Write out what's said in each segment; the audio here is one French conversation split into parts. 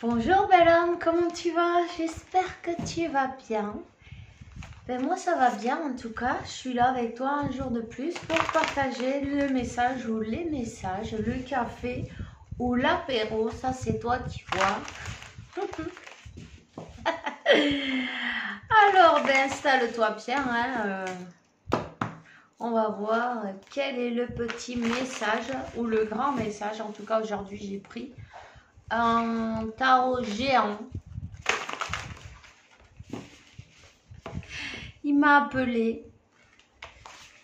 Bonjour bel homme, comment tu vas? J'espère que tu vas bien. Ben moi ça va bien en tout cas, je suis là avec toi un jour de plus pour partager le message ou les messages, le café ou l'apéro, ça c'est toi qui vois. Alors ben installe-toi bien, hein, on va voir quel est le petit message ou le grand message. En tout cas aujourd'hui j'ai pris un tarot géant. Il m'a appelé.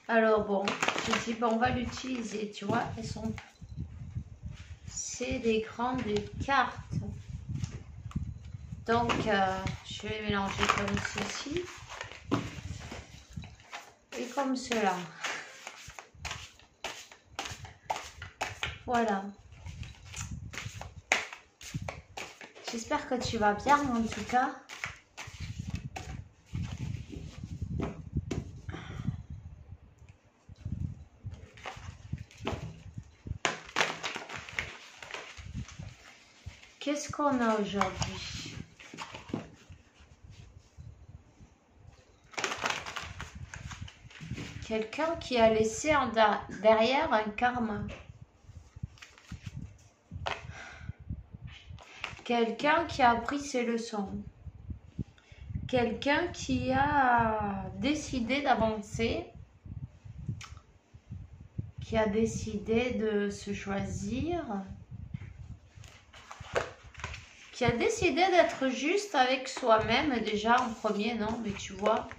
Alors bon, je dis bon, on va l'utiliser, tu vois. C'est des grandes cartes. Donc je vais mélanger comme ceci et comme cela. Voilà. J'espère que tu vas bien en tout cas. Qu'est-ce qu'on a aujourd'hui? Quelqu'un qui a laissé derrière un karma. Quelqu'un qui a appris ses leçons. Quelqu'un qui a décidé d'avancer. Qui a décidé de se choisir. Qui a décidé d'être juste avec soi-même déjà en premier, non? Mais tu vois.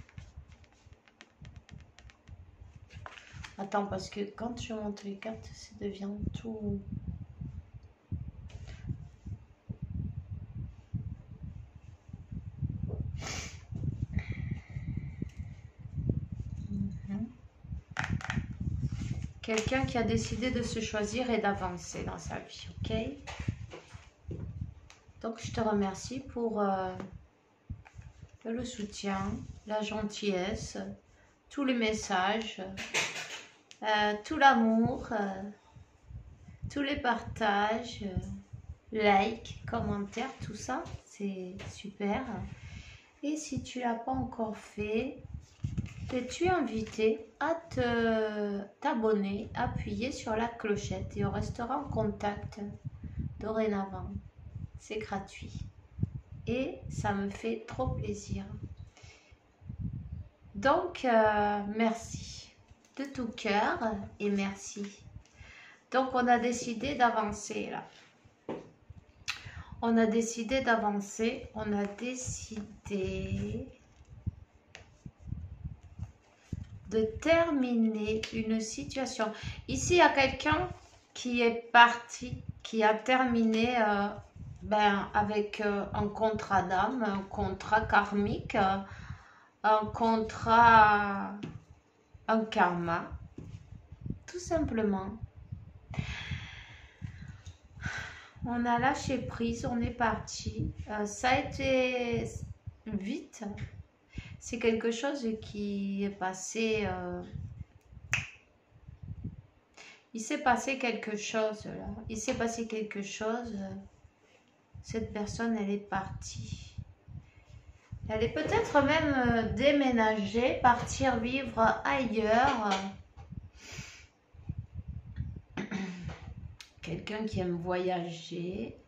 Attends, parce que quand je monte les cartes, ça devient tout... Quelqu'un qui a décidé de se choisir et d'avancer dans sa vie, ok? Donc, je te remercie pour le soutien, la gentillesse, tous les messages, tout l'amour, tous les partages, likes, commentaires, tout ça, c'est super. Et si tu ne l'as pas encore fait, tu es invité à t'abonner, appuyer sur la clochette et on restera en contact dorénavant. C'est gratuit et ça me fait trop plaisir. Donc, merci de tout cœur et merci. Donc, on a décidé d'avancer là. On a décidé d'avancer, on a décidé de terminer une situation. Ici, il y a quelqu'un qui est parti, qui a terminé avec un contrat d'âme, un contrat karmique, un contrat, un karma, tout simplement. On a lâché prise, on est parti. Ça a été vite. C'est quelque chose qui est passé. Il s'est passé quelque chose là. Il s'est passé quelque chose. Cette personne, elle est partie. Elle est peut-être même déménagée, partir vivre ailleurs. Quelqu'un qui aime voyager.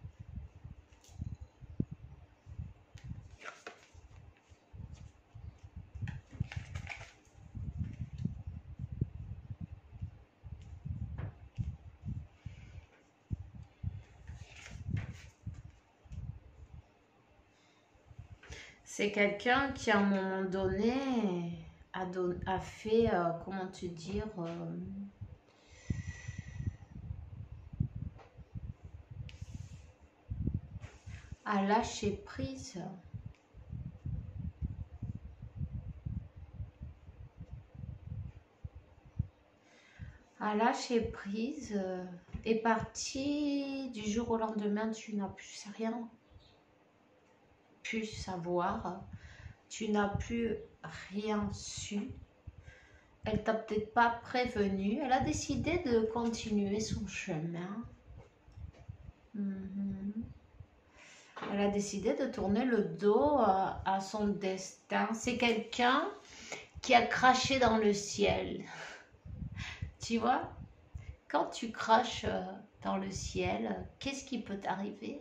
C'est quelqu'un qui, à un moment donné, a fait, comment te dire, a lâché prise. A lâché prise, est parti du jour au lendemain, tu n'as plus rien pu savoir, tu n'as plus rien su. Elle t'a peut-être pas prévenu, elle a décidé de continuer son chemin. Elle a décidé de tourner le dos à son destin. C'est quelqu'un qui a craché dans le ciel. Tu vois, quand tu craches dans le ciel, qu'est-ce qui peut t'arriver?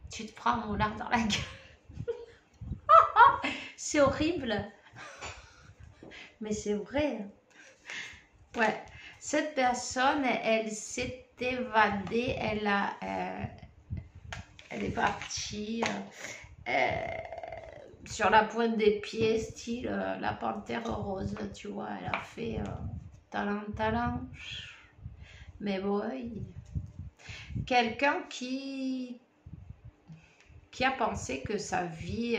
Tu te prends un moulin dans la gueule. C'est horrible. Mais c'est vrai. Ouais. Cette personne, elle s'est évadée. Elle est partie sur la pointe des pieds, style la panthère rose. Tu vois, elle a fait talent. Mais boy. Quelqu'un qui a pensé que sa vie,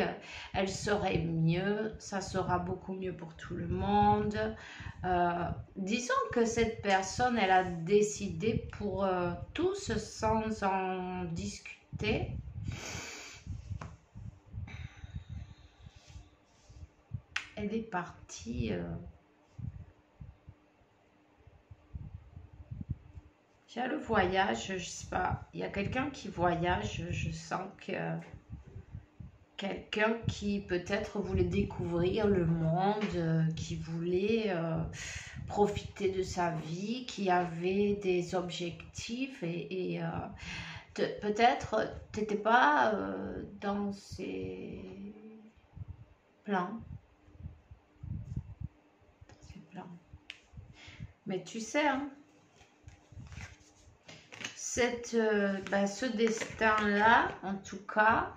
elle serait mieux, ça sera beaucoup mieux pour tout le monde. Disons que cette personne, elle a décidé pour tous sans en discuter. Elle est partie. J'ai le voyage, je sais pas. Il y a quelqu'un qui voyage, je sens que quelqu'un qui peut-être voulait découvrir le monde, qui voulait profiter de sa vie, qui avait des objectifs et peut-être tu n'étais pas dans ses plans. Mais tu sais, hein, ce destin-là, en tout cas,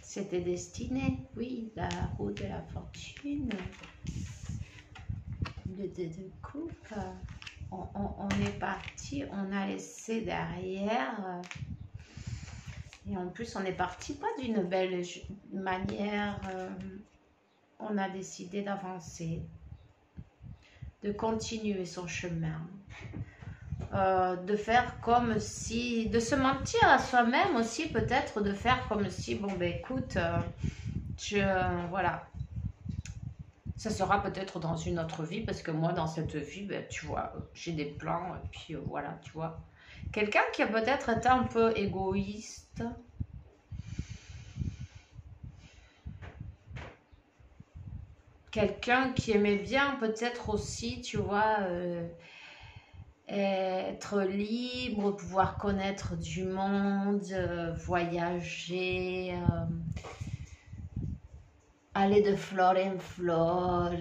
c'était destiné, oui, la roue de la fortune, de coupe, on est parti, on a laissé derrière, et en plus on est parti pas d'une belle manière, on a décidé d'avancer, de continuer son chemin, de faire comme si, de se mentir à soi-même aussi, peut-être de faire comme si, bon ben écoute, voilà, ça sera peut-être dans une autre vie, parce que moi dans cette vie, ben, tu vois, j'ai des plans, et puis voilà, tu vois. Quelqu'un qui a peut-être été un peu égoïste, quelqu'un qui aimait bien peut-être aussi, tu vois, être libre, pouvoir connaître du monde, voyager, aller de flore en flore,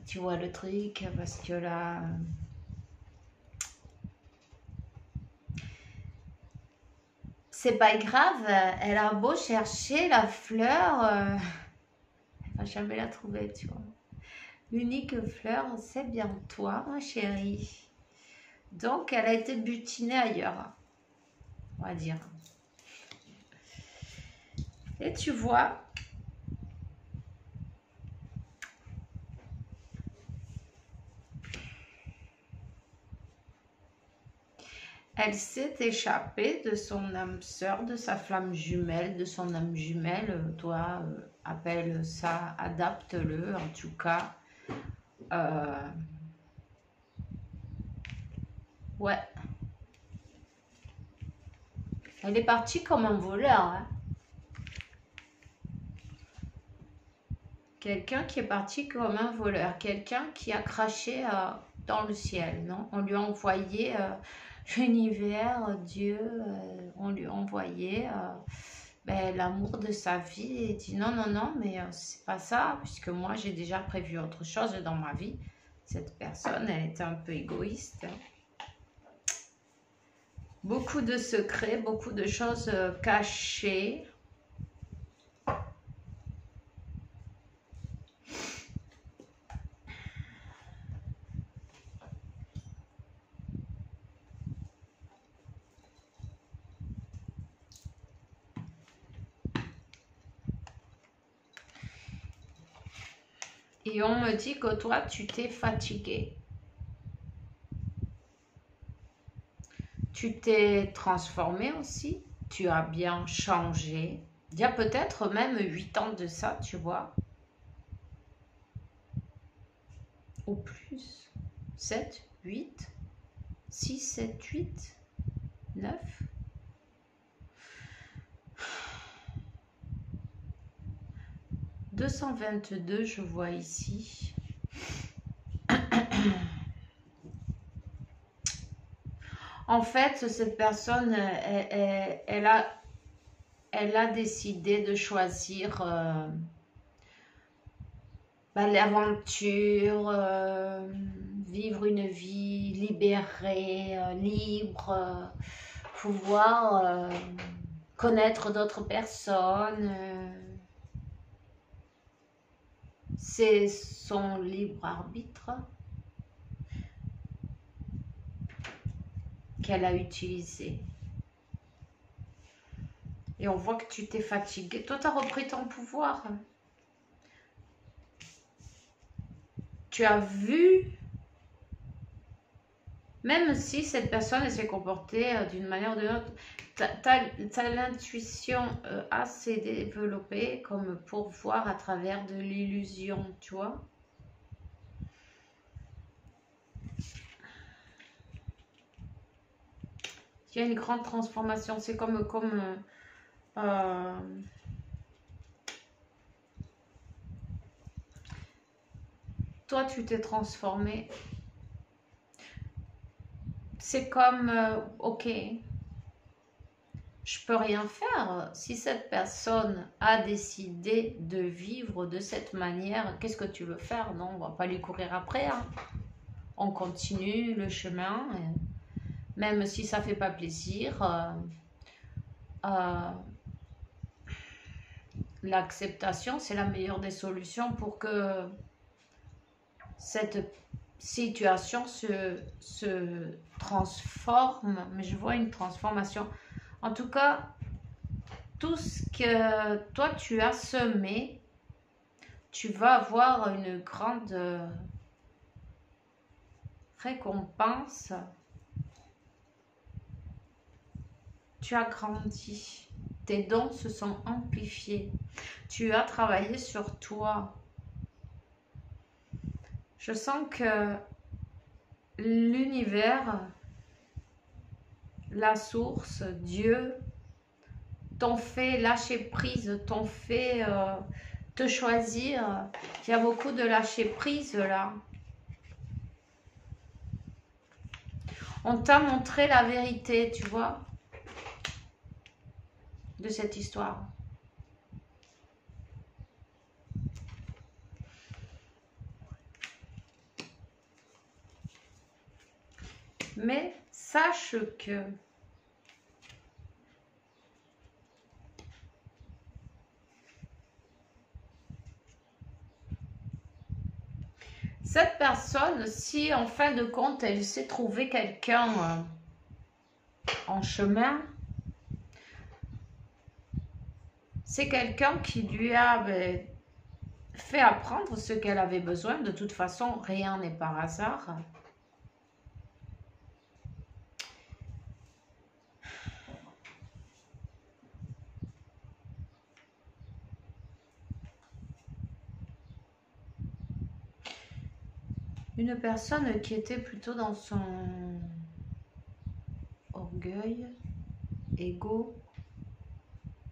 tu vois le truc, parce que là, c'est pas grave, elle a beau chercher la fleur, elle va jamais la trouver, tu vois. L'unique fleur, c'est bien toi, ma chérie. Donc, elle a été butinée ailleurs, on va dire. Et tu vois, elle s'est échappée de son âme sœur, de sa flamme jumelle, de son âme jumelle. Toi, appelle ça, adapte-le, en tout cas. Ouais. Elle est partie comme un voleur. Hein. Quelqu'un qui est parti comme un voleur. Quelqu'un qui a craché dans le ciel. Non, on lui a envoyé l'univers, Dieu, on lui a envoyé ben, l'amour de sa vie. Et dit non, non, non, mais c'est pas ça. Puisque moi, j'ai déjà prévu autre chose dans ma vie. Cette personne, elle était un peu égoïste. Beaucoup de secrets, beaucoup de choses cachées. Et on me dit que toi, tu t'es fatigué. Tu t'es transformé aussi. Tu as bien changé. Il y a peut-être même 8 ans de ça, tu vois. Ou plus. 7. 7, 8, 9. « 222, je vois ici. En fait, cette personne, elle a décidé de choisir l'aventure, vivre une vie libérée, libre, pouvoir connaître d'autres personnes. C'est son libre arbitre qu'elle a utilisé. Et on voit que tu t'es fatigué. Toi, tu as repris ton pouvoir. Tu as vu, même si cette personne s'est comportée d'une manière ou d'une autre, tu as l'intuition assez développée comme pour voir à travers de l'illusion, tu vois. Il y a une grande transformation. C'est comme toi, tu t'es transformé. C'est comme, ok, je peux rien faire. Si cette personne a décidé de vivre de cette manière, qu'est-ce que tu veux faire? Non, on va pas lui courir après. Hein. On continue le chemin, même si ça fait pas plaisir. L'acceptation, c'est la meilleure des solutions pour que cette situation se transforme. Mais je vois une transformation. En tout cas, tout ce que toi tu as semé, tu vas avoir une grande récompense. Tu as grandi. Tes dons se sont amplifiés. Tu as travaillé sur toi. Je sens que l'univers, la source, Dieu, t'ont fait lâcher prise, t'ont fait te choisir. Il y a beaucoup de lâcher prise là. On t'a montré la vérité, tu vois, de cette histoire. Mais sache que cette personne, si en fin de compte, elle s'est trouvé quelqu'un en chemin, c'est quelqu'un qui lui a fait apprendre ce qu'elle avait besoin. De toute façon, rien n'est par hasard. Une personne qui était plutôt dans son orgueil, ego,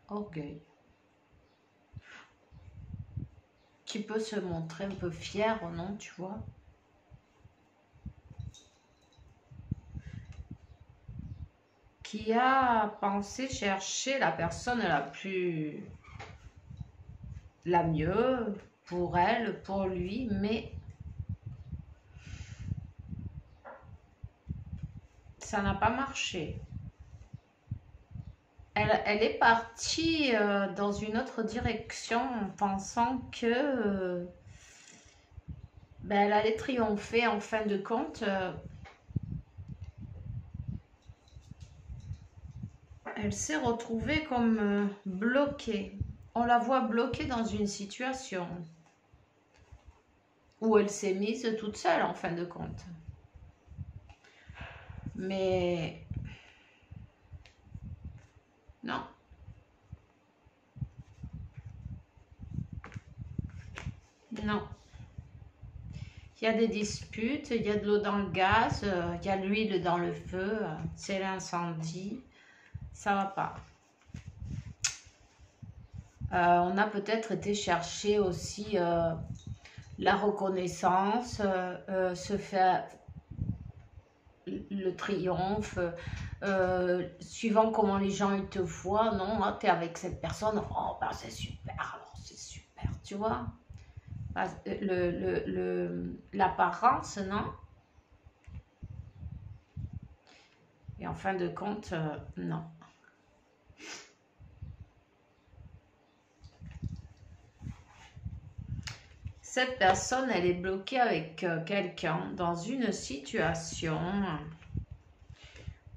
orgueil. Qui peut se montrer un peu fier, non, tu vois. Qui a pensé chercher la personne la mieux pour elle, pour lui, mais ça n'a pas marché. Elle est partie dans une autre direction en pensant que elle allait triompher en fin de compte. Elle s'est retrouvée comme bloquée. On la voit bloquée dans une situation où elle s'est mise toute seule en fin de compte. Mais non. Non. Il y a des disputes, il y a de l'eau dans le gaz, il y a l'huile dans le feu, c'est l'incendie. Ça va pas. On a peut-être été chercher aussi la reconnaissance, se faire le triomphe, suivant comment les gens ils te voient. Non, tu es avec cette personne, oh bah c'est super, alors c'est super, tu vois. L'apparence, non? Et en fin de compte, non. Cette personne, elle est bloquée avec quelqu'un dans une situation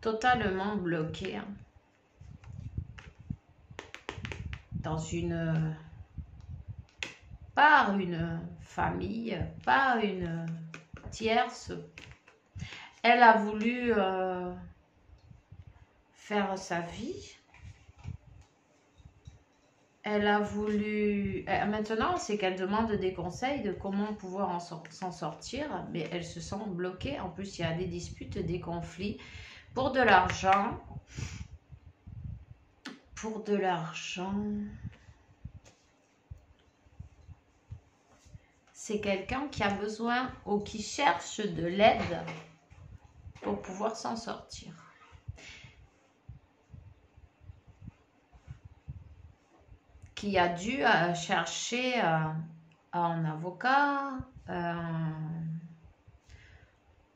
totalement bloquée. Dans par une famille, par une tierce. Elle a voulu faire sa vie. Elle a voulu... Maintenant, c'est qu'elle demande des conseils de comment pouvoir s'en sortir, mais elle se sent bloquée. En plus, il y a des disputes, des conflits pour de l'argent. Pour de l'argent. C'est quelqu'un qui a besoin ou qui cherche de l'aide pour pouvoir s'en sortir. Qui a dû chercher un avocat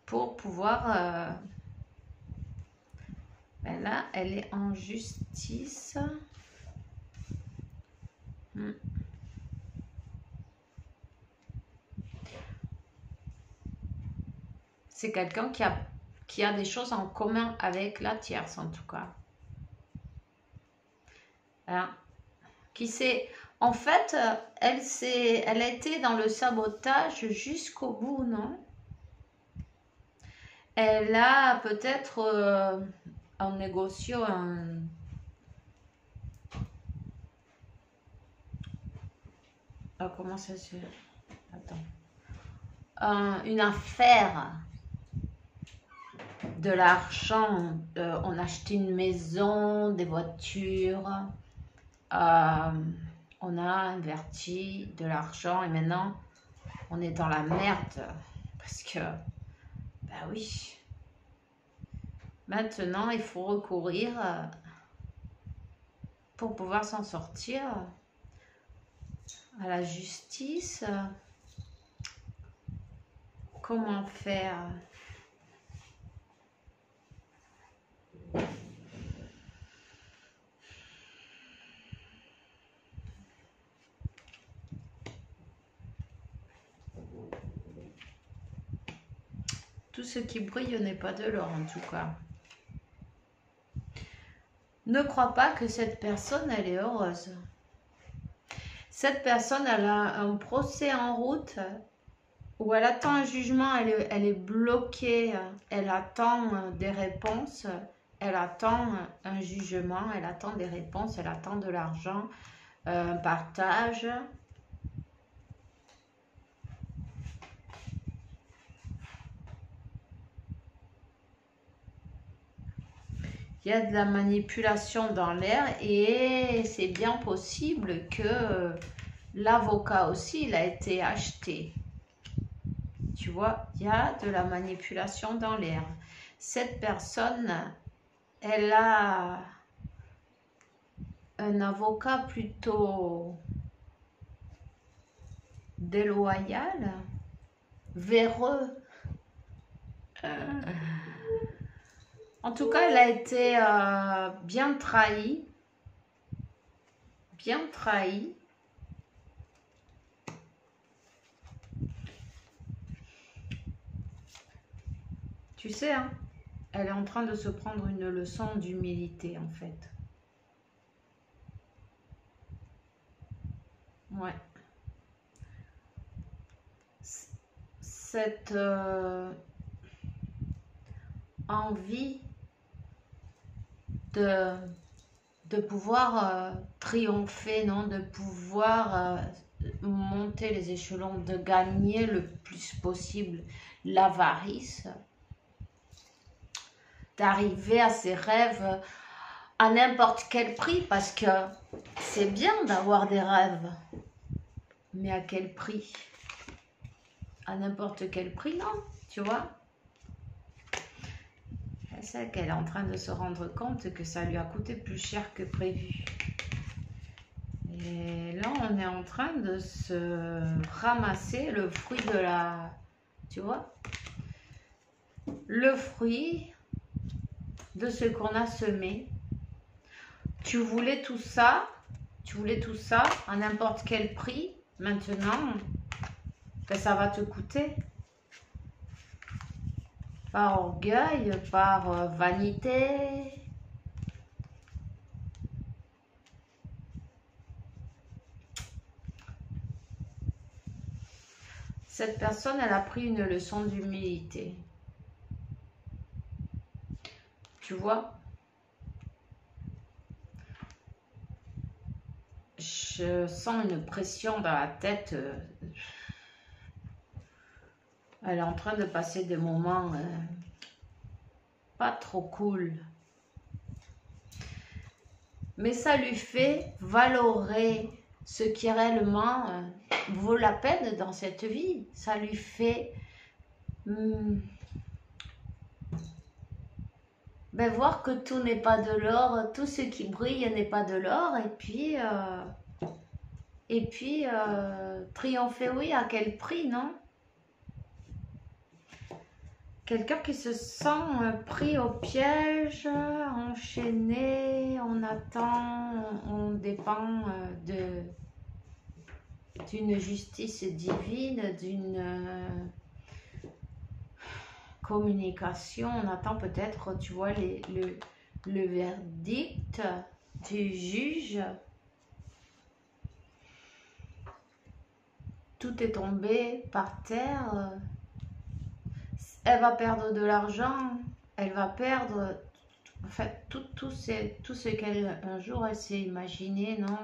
pour pouvoir... ben là, elle est en justice. C'est quelqu'un qui a des choses en commun avec la tierce, en tout cas. Hein? Qui sait, en fait, elle a été dans le sabotage jusqu'au bout, non? Elle a peut-être en négociant comment ça se... Attends. Une affaire, de l'argent, on a acheté une maison, des voitures, on a investi de l'argent et maintenant on est dans la merde parce que, bah oui, maintenant il faut recourir pour pouvoir s'en sortir à la justice. Comment faire? Tout ce qui brille n'est pas de l'or, en tout cas. Ne crois pas que cette personne, elle est heureuse. Cette personne, elle a un procès en route où elle attend un jugement, elle est bloquée, elle attend des réponses, elle attend un jugement, elle attend des réponses, elle attend de l'argent, un partage. Il y a de la manipulation dans l'air et c'est bien possible que l'avocat aussi, il a été acheté. Tu vois, il y a de la manipulation dans l'air. Cette personne, elle a un avocat plutôt déloyal, véreux. En tout cas, elle a été bien trahie. Bien trahie. Tu sais, hein, elle est en train de se prendre une leçon d'humilité, en fait. Ouais. Cette envie de pouvoir triompher, non, de pouvoir monter les échelons, de gagner le plus possible l'avarice, d'arriver à ses rêves à n'importe quel prix, parce que c'est bien d'avoir des rêves, mais à quel prix? À n'importe quel prix, non, tu vois? C'est qu'elle est en train de se rendre compte que ça lui a coûté plus cher que prévu. Et là, on est en train de se ramasser le fruit de la... Tu vois? Le fruit de ce qu'on a semé. Tu voulais tout ça à n'importe quel prix. Maintenant, ben, ça va te coûter. Par orgueil, par vanité. Cette personne, elle a pris une leçon d'humilité. Tu vois? Je sens une pression dans la tête. Elle est en train de passer des moments pas trop cool. Mais ça lui fait valorer ce qui réellement vaut la peine dans cette vie. Ça lui fait ben, voir que tout n'est pas de l'or, tout ce qui brille n'est pas de l'or. Et puis triompher, oui, à quel prix, non? Quelqu'un qui se sent pris au piège, enchaîné, on attend, on dépend d'une justice divine, d'une communication. On attend peut-être, tu vois, le verdict du juge. Tout est tombé par terre. Elle va perdre de l'argent, elle va perdre, en fait, tout ce qu'elle, un jour, elle s'est imaginé, non?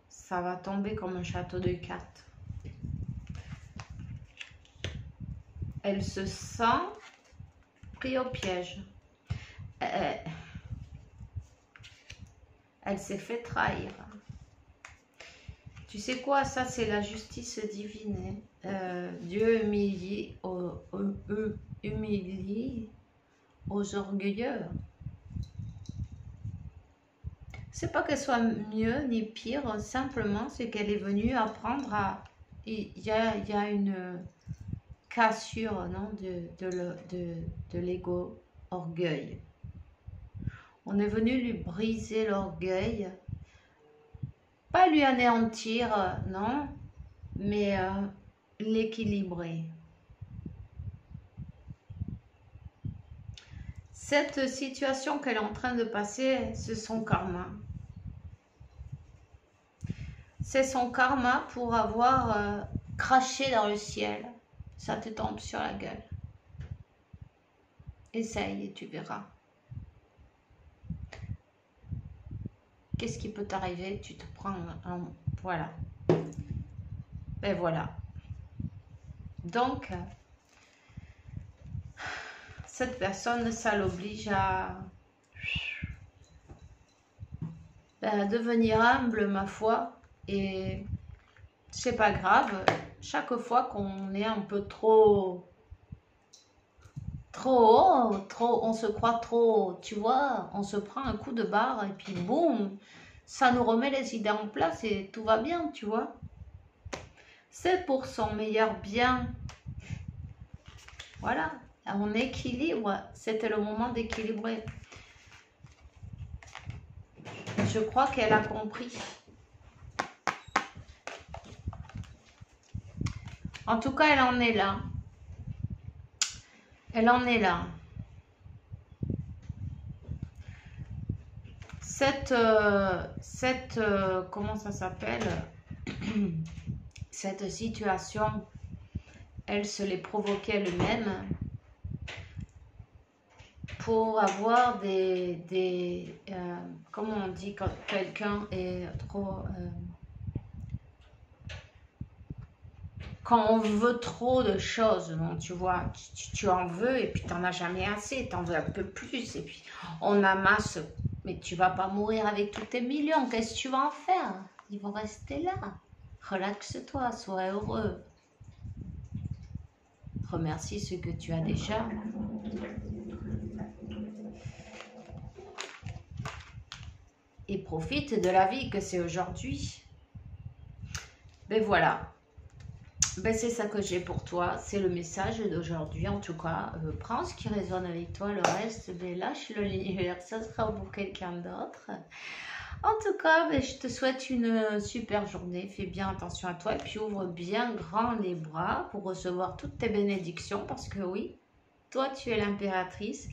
Ça va tomber comme un château de cartes. Elle se sent prise au piège. Elle s'est fait trahir. Tu sais quoi, ça c'est la justice divine. Dieu humilie aux orgueilleux. C'est pas qu'elle soit mieux ni pire, simplement c'est qu'elle est venue apprendre à... Il y a une cassure, non, de l'ego orgueil. On est venu lui briser l'orgueil. Pas lui anéantir, non, mais l'équilibrer. Cette situation qu'elle est en train de passer, c'est son karma. C'est son karma pour avoir craché dans le ciel. Ça te tombe sur la gueule. Essaye et tu verras. Qu'est-ce qui peut t'arriver? Tu te prends un... Voilà. Ben voilà. Donc, cette personne, ça l'oblige à devenir humble, ma foi. Et c'est pas grave. Chaque fois qu'on est un peu trop haut, on se croit trop, tu vois, on se prend un coup de barre et puis boum, ça nous remet les idées en place et tout va bien, tu vois. C'est pour son meilleur bien. Voilà, on équilibre, c'était le moment d'équilibrer. Je crois qu'elle a compris. En tout cas, elle en est là. Elle en est là. Comment ça s'appelle? Cette situation, elle se l'est provoquée elle-même pour avoir comment on dit quand quelqu'un est trop quand on veut trop de choses, donc tu vois, tu en veux et puis tu n'en as jamais assez, tu en veux un peu plus et puis on amasse, mais tu vas pas mourir avec tous tes millions, qu'est-ce que tu vas en faire? Ils vont rester là. Relaxe-toi, sois heureux. Remercie ce que tu as déjà. Et profite de la vie que c'est aujourd'hui. Ben voilà. Ben c'est ça que j'ai pour toi. C'est le message d'aujourd'hui. En tout cas, prends ce qui résonne avec toi. Le reste, ben lâche-le, l'univers. Ça sera pour quelqu'un d'autre. En tout cas, ben, je te souhaite une super journée. Fais bien attention à toi. Et puis ouvre bien grand les bras pour recevoir toutes tes bénédictions. Parce que oui, toi, tu es l'impératrice.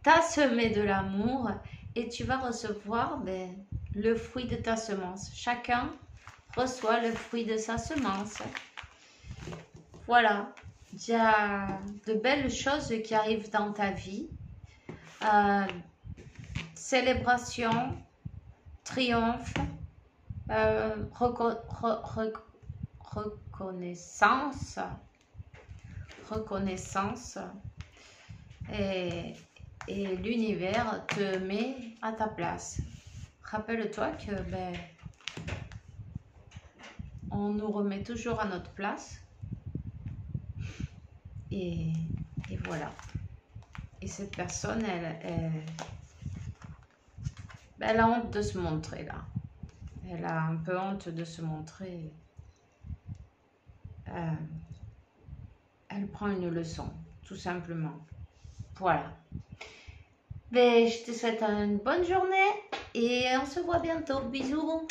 Tu as semé de l'amour. Et tu vas recevoir ben, le fruit de ta semence. Chacun reçoit le fruit de sa semence. Voilà. Il y a de belles choses qui arrivent dans ta vie. Célébration, triomphe, reconnaissance. Et l'univers te met à ta place. Rappelle-toi que ben, on nous remet toujours à notre place. Et voilà. Et cette personne, elle a honte de se montrer là. Elle a un peu honte de se montrer. Elle prend une leçon, tout simplement. Voilà. Mais je te souhaite une bonne journée et on se voit bientôt. Bisous.